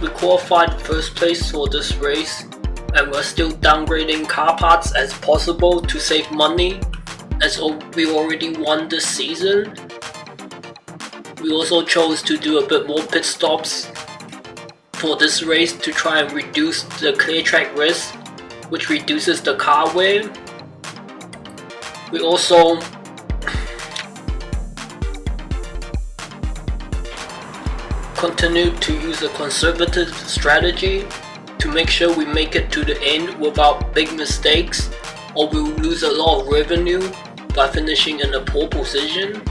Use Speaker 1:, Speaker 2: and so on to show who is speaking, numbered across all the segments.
Speaker 1: We qualified first place for this race, and we're still downgrading car parts as possible to save money, as we already won this season. We also chose to do a bit more pit stops for this race to try and reduce the clear track risk, which reduces the car wear. We also continued to use a conservative strategy to make sure we make it to the end without big mistakes, or we'll lose a lot of revenue by finishing in a pole position.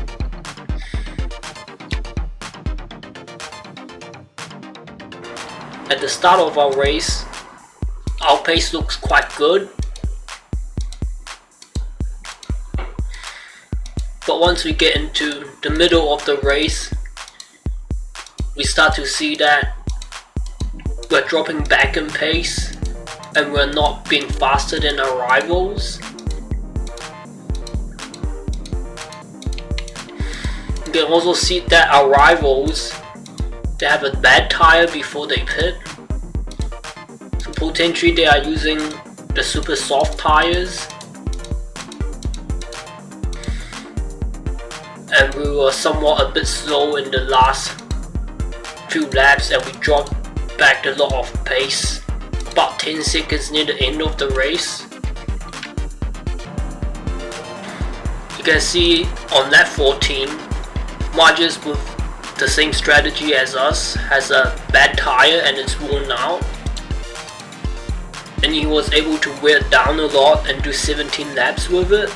Speaker 1: At the start of our race, our pace looks quite good, but once we get into the middle of the race, we start to see that we're dropping back in pace and we're not being faster than our rivals. You can also see that our rivals, they have a bad tire before they pit, so potentially they are using the super soft tires, and we were somewhat a bit slow in the last few laps, and we dropped back a lot of pace, about 10 seconds near the end of the race. You can see on lap 14, Marges with the same strategy as us has a bad tire and it's worn out, and he was able to wear it down a lot and do 17 laps with it,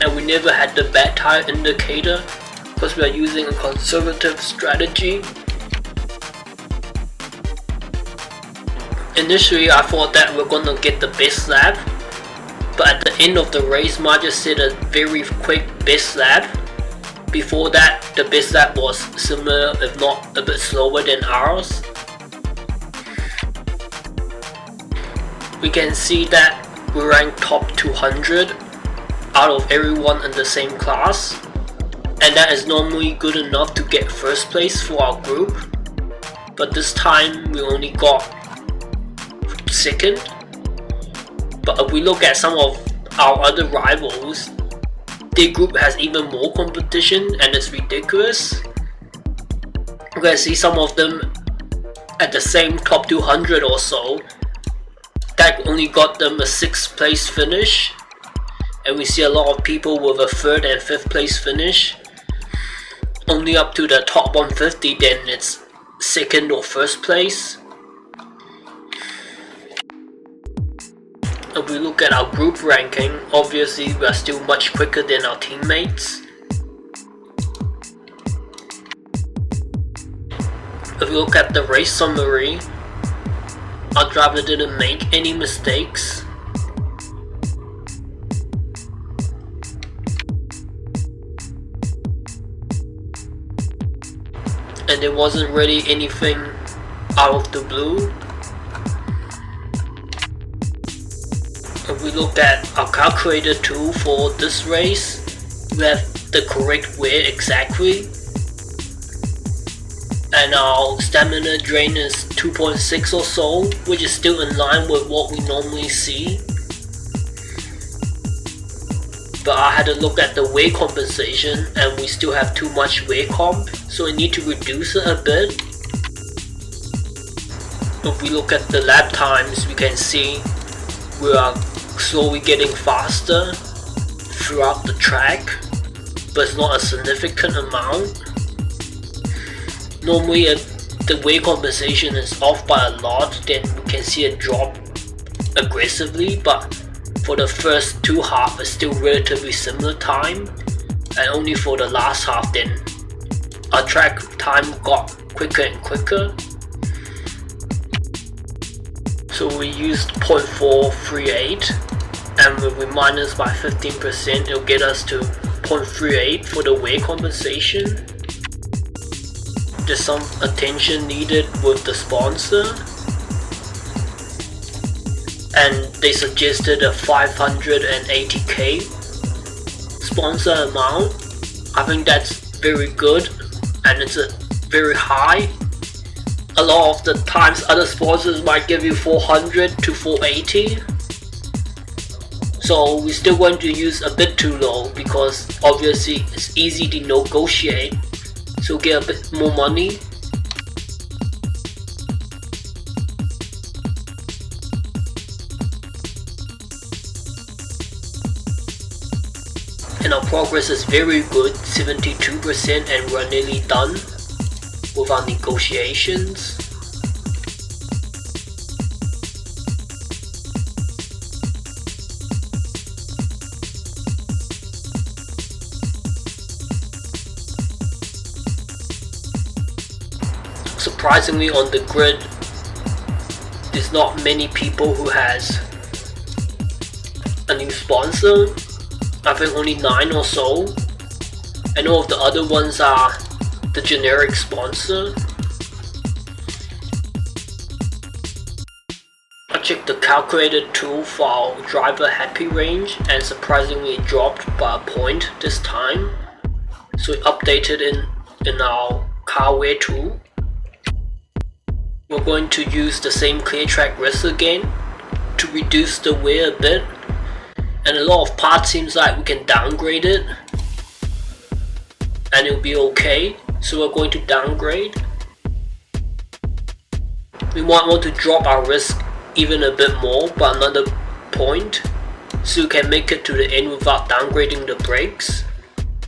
Speaker 1: and we never had the bad tire indicator because we are using a conservative strategy. Initially I thought that we're gonna get the best lap, but at the end of the race Marges set a very quick best lap. Before that, the best lap was similar if not a bit slower than ours. We can see that we ranked top 200 out of everyone in the same class, and that is normally good enough to get first place for our group, but this time we only got second. But if we look at some of our other rivals, their group has even more competition and it's ridiculous. You can see some of them at the same top 200 or so, that only got them a 6th place finish, and we see a lot of people with a 3rd and 5th place finish. Only up to the top 150 then it's 2nd or 1st place. If we look at our group ranking, obviously we are still much quicker than our teammates. If we look at the race summary, our driver didn't make any mistakes. And there wasn't really anything out of the blue. If we look at our calculator tool for this race, we have the correct wear exactly, and our stamina drain is 2.6 or so, which is still in line with what we normally see. But I had to look at the wear compensation and we still have too much wear comp, so we need to reduce it a bit. If we look at the lap times, we can see we are slowly getting faster throughout the track, but it's not a significant amount. Normally if the wear compensation is off by a lot, then we can see a drop aggressively, but for the first 2 half it's still relatively similar time, and only for the last half then our track time got quicker and quicker. So we used 0.438, and if we minus by 15%, it'll get us to 0.38 for the wear compensation. There's some attention needed with the sponsor, and they suggested a 580k sponsor amount. I think that's very good, and it's a very high a lot of the times other sponsors might give you 400 to 480. So we're still going to use a bit too low because obviously it's easy to negotiate, so get a bit more money. And our progress is very good, 72%, and we're nearly done with our negotiations. Surprisingly, on the grid, there's not many people who has a new sponsor. I think only 9 or so, and all of the other ones are the generic sponsor. I checked the calculator tool for our driver happy range, and surprisingly it dropped by a point this time. So it updated in our car wear tool. We're going to use the same clear track wrist again to reduce the wear a bit. And a lot of parts seems like we can downgrade it and it'll be okay, so we're going to downgrade. We might want to drop our risk even a bit more by another point, so we can make it to the end without downgrading the brakes.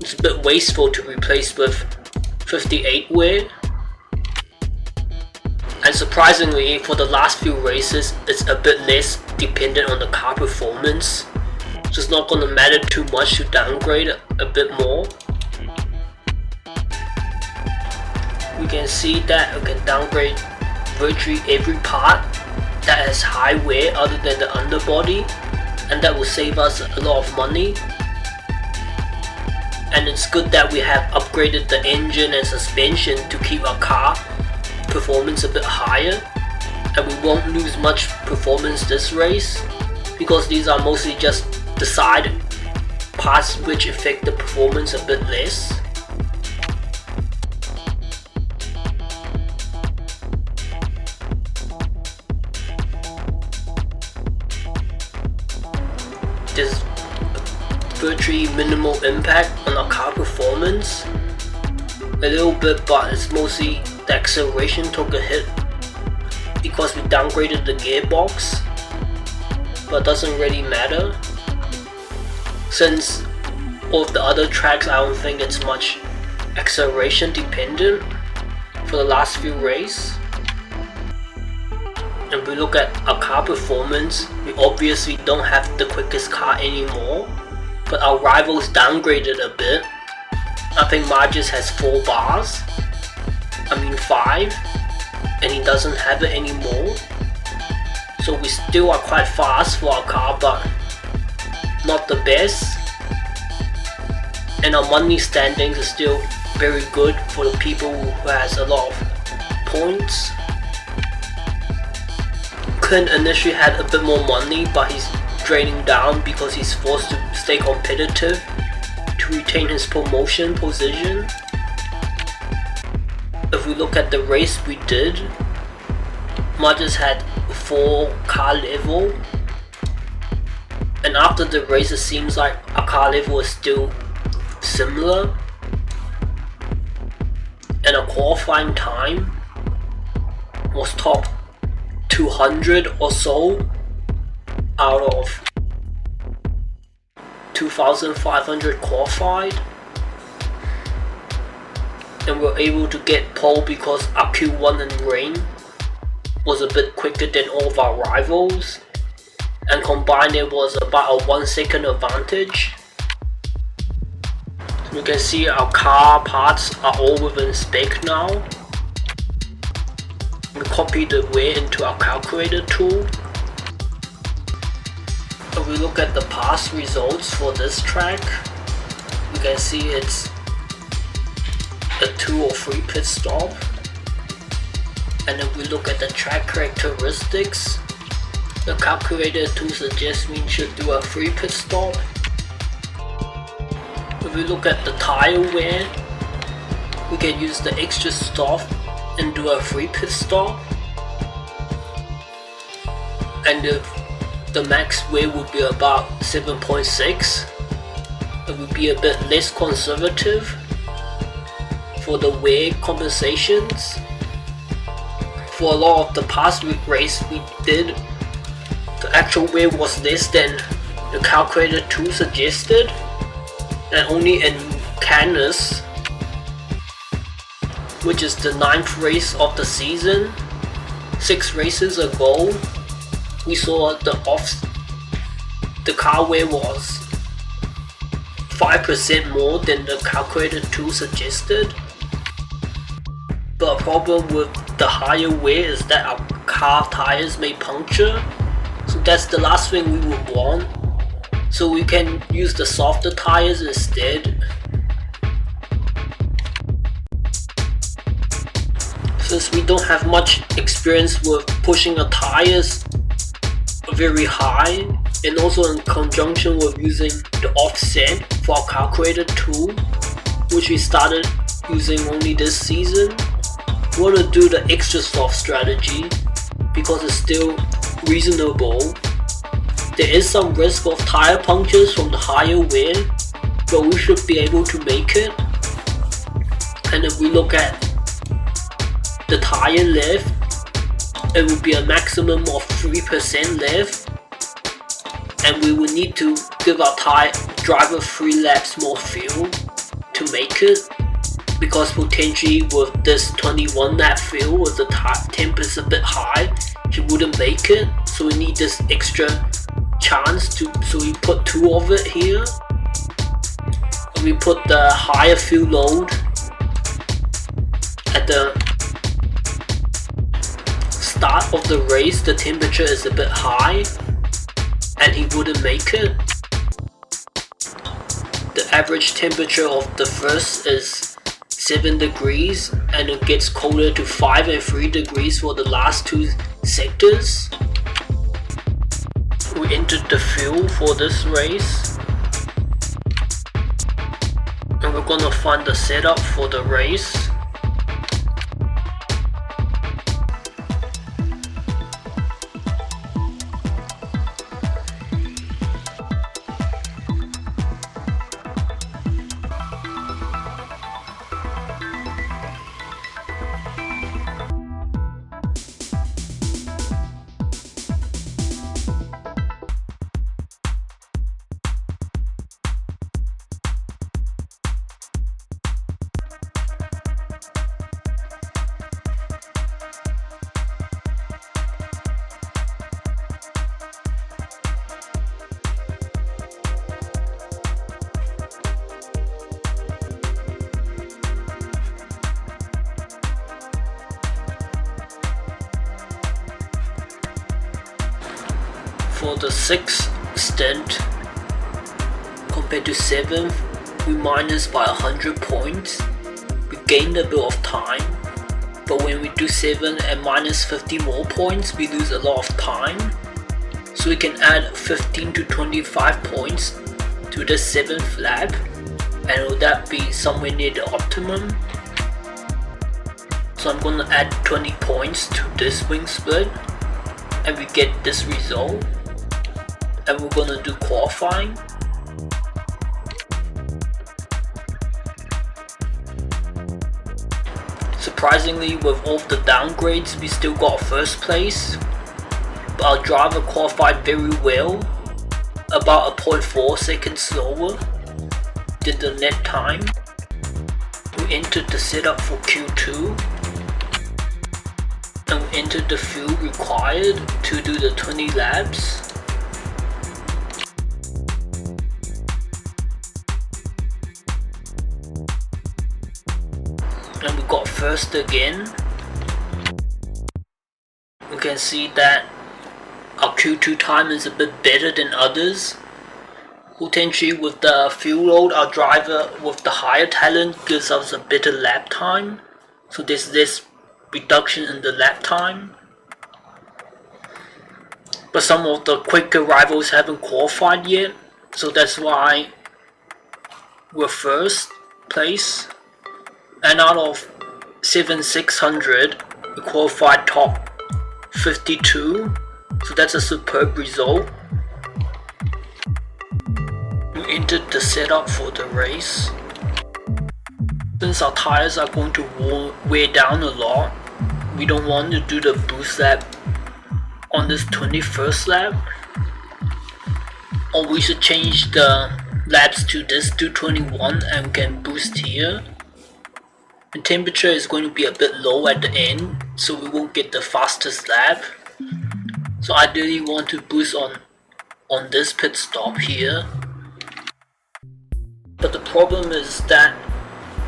Speaker 1: It's a bit wasteful to replace with 58 wear. And surprisingly, for the last few races, it's a bit less dependent on the car performance. So it's not going to matter too much to downgrade a bit more. We can see that we can downgrade virtually every part that has high wear other than the underbody, and that will save us a lot of money. And it's good that we have upgraded the engine and suspension to keep our car performance a bit higher, and we won't lose much performance this race because these are mostly just the side parts which affect the performance a bit less. There's virtually minimal impact on our car performance. A little bit, but it's mostly the acceleration took a hit because we downgraded the gearbox, but it doesn't really matter since all of the other tracks I don't think it's much acceleration dependent for the last few races. And we look at our car performance, we obviously don't have the quickest car anymore, but our rivals downgraded a bit. I think Marges has 4 bars, 5, and he doesn't have it anymore. So we still are quite fast for our car, but not the best. And our money standings is still very good for the people who has a lot of points. Clint initially had a bit more money, but he's draining down because he's forced to stay competitive to retain his promotion position. If we look at the race we did, Marges had 4 car level, and after the race it seems like our car level is still similar, and our qualifying time was top 200 or so out of 2,500 qualified, and we're able to get pole because our Q1 in rain was a bit quicker than all of our rivals, and combined it was about a 1 second advantage. You can see our car parts are all within spec now. We copy the wear into our calculator tool. If we look at the past results for this track, we can see it's a 2 or 3 pit stop. And if we look at the track characteristics, the calculator tool suggests we should do a 3 pit stop. If we look at the tire wear, we can use the extra stuff and do a free pit stop, and the max weight would be about 7.6. It would be a bit less conservative for the weight compensations. For a lot of the past race we did, the actual weight was less than the calculated tool suggested, and only in Kanus, which is the 9th race of the season, 6 races ago, we saw the car weight was 5% more than the calculated tool suggested. But a problem with the higher weight is that our car tires may puncture, so that's the last thing we would want. So we can use the softer tires instead. Since we don't have much experience with pushing the tires very high, and also in conjunction with using the offset for our calculated tool, which we started using only this season, we want to do the extra soft strategy because it's still reasonable. There is some risk of tire punctures from the higher weight, but we should be able to make it. And if we look at the tire lift, it will be a maximum of 3% lift, and we will need to give our driver 3 laps more fuel to make it, because potentially with this 21 lap fuel, with the temp is a bit high, he wouldn't make it. So we need this extra chance so we put 2 of it here, and we put the higher fuel load at the start of the race. The temperature is a bit high and he wouldn't make it. The average temperature of the first is 7 degrees, and it gets colder to 5 and 3 degrees for the last 2 sectors. We entered the fuel for this race, and we're gonna find the setup for the race. For the 6th stint compared to 7th, we minus by 100 points. We gained a bit of time, but when we do 7 and minus 50 more points, we lose a lot of time. So we can add 15 to 25 points to the 7th lap, and will that be somewhere near the optimum? So I'm gonna add 20 points to this wing split, and we get this result. And we're gonna do qualifying. Surprisingly, with all of the downgrades, we still got first place, but our driver qualified very well, about a 0.4 seconds slower than the net time. We entered the setup for Q2, and we entered the fuel required to do the 20 laps. And we got first again. We can see that our Q2 time is a bit better than others. Potentially with the fuel load, our driver with the higher talent gives us a better lap time. So there's this reduction in the lap time. But some of the quicker rivals haven't qualified yet, so that's why we're first place. And out of 7600, we qualified top 52, so that's a superb result. We entered the setup for the race. Since our tires are going to wear down a lot, we don't want to do the boost lap on this 21st lap, or we should change the laps to this 221 and we can boost here. The temperature is going to be a bit low at the end, so we won't get the fastest lap. So ideally want to boost on this pit stop here. But the problem is that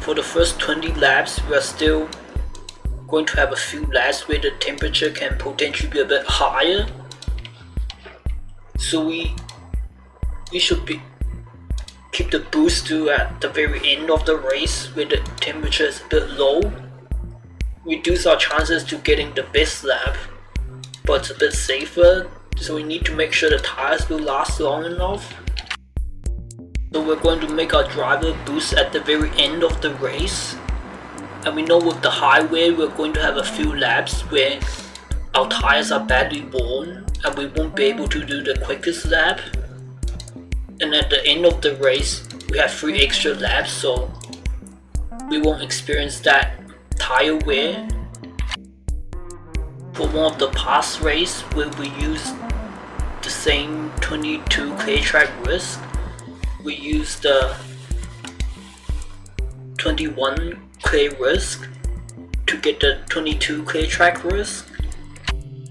Speaker 1: for the first 20 laps we are still going to have a few laps where the temperature can potentially be a bit higher. So we should keep the boost to at the very end of the race where the temperature is a bit low. Reduce our chances to getting the best lap, but it's a bit safer, so we need to make sure the tires will last long enough. So we're going to make our driver boost at the very end of the race. And we know with the highway we're going to have a few laps where our tires are badly worn and we won't be able to do the quickest lap. And at the end of the race we have 3 extra laps, so we won't experience that tire wear. For one of the past race where we used the same 22 clear track risk, we used the 21 clear risk to get the 22 clear track risk.